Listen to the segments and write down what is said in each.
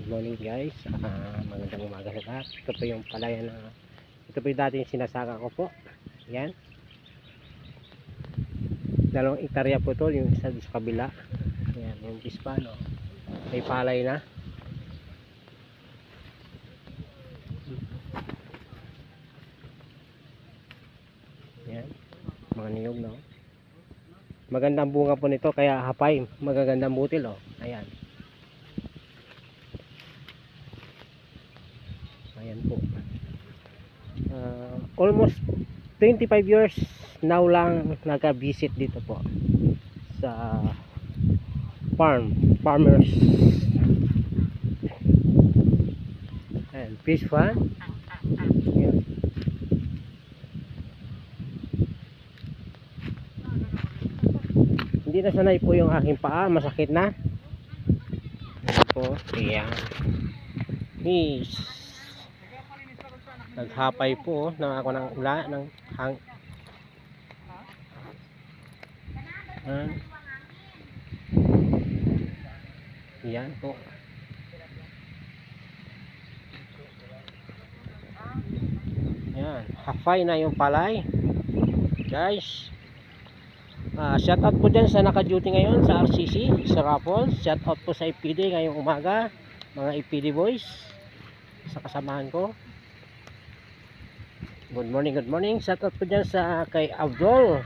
Good morning guys. Magandang umaga sa lahat. Ito po yung palayan na ito po yung dati yung sinasaka ko po. Yan. 2 hektarya po ito, yung isa sa kabila. Yan, yung pispa, no. May palay na. Yan. Mga niyog, no. Magandang bunga po nito kaya hapay, magagandang butil, oh. Ayan. Ayan po. Almost 25 years now lang naka-visit dito po sa farmers and fish farm. Ayan. Hindi na sanay po yung aking paa, masakit na. Ayan po. Ayan. Peace. Naghapay po na ako ng ula ng hang. Yan po. Yan, hapay na yung palay. Guys, shout out po dyan sa naka-duty ngayon sa RCC, sa Raffles. Shout out po sa IPD ngayong umaga, mga IPD boys, sa kasamahan ko. Good morning, good morning. Shout out po dyan sa kay Abdul.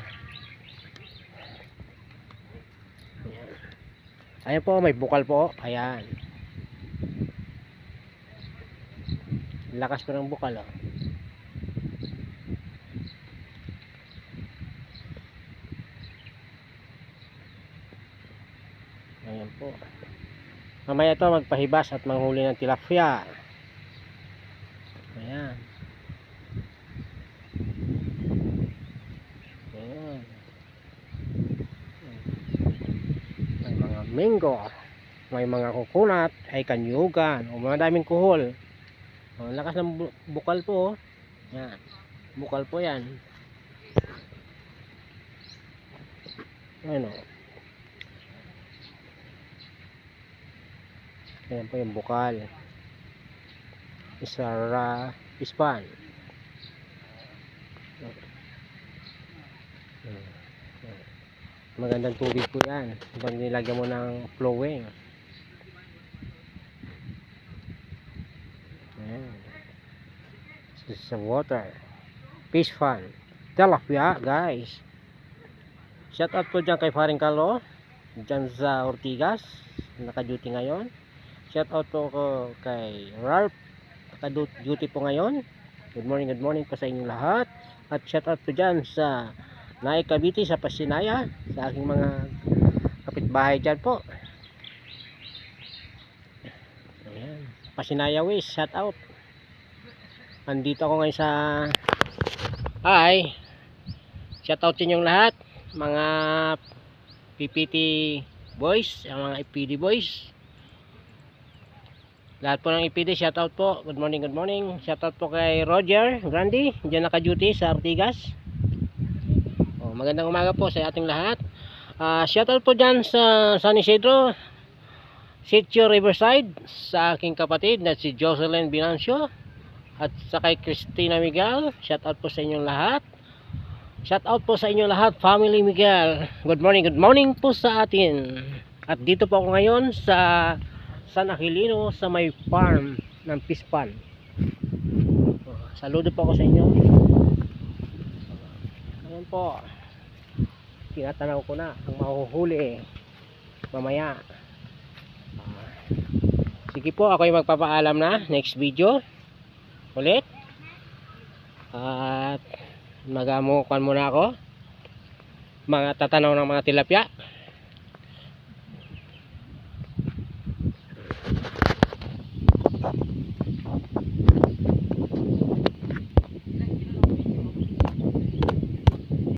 Ayan po, may bukal po. Ayan. Lakas po ng bukal, oh. Ayan po. Mamaya ito magpahibas at manghuli ng tilapia. Ayan. Ayan. May mga mango, may mga coconut, ay kanyugan, o mga daming kuhol. O, lakas ng bukal po, oh. Yan. Bukal po yan. Ano? Ayan po yung bukal. Isara pispan. Magandang tubig po yan pag nilagyan mo ng flowing. Ayan. This is water fish fun tilapia guys. Shout out po dyan kay Faring Carlo dyan sa Ortigas, naka-duty ngayon. Shout out po ko kay Ralph, naka-duty po ngayon. Good morning po sa inyong lahat. At shout out po dyan sa Naik Cavite sa Pasinaya, sa aking mga kapitbahay dyan po. Ayan. Pasinaya West, shout out. Andito ako ngayon sa hi. Shout out sa inyong lahat, mga PPT boys, ang mga IPD boys. Lahat po ng IPD, shout out po. Good morning. Shout out po kay Roger Grandi, dyan naka-duty sa Artigas. Magandang umaga po sa ating lahat. Shout out po dyan sa San Isidro, Sitio Riverside, sa aking kapatid na si Jocelyn Binancio, at sa kay Christina Miguel. Shout out po sa inyong lahat. Shout out po sa inyong lahat, Family Miguel. Good morning po sa atin. At dito po ako ngayon sa San Aquilino, sa may farm ng Pispan. Saludo po ako sa inyo. Ayan po. Tinatanaw ko na ang mahuhuli mamaya. Sige po, ako ay magpapaalam na. Next video ulit. At magamukan muna ako. Mga tatanaw ng mga tilapia.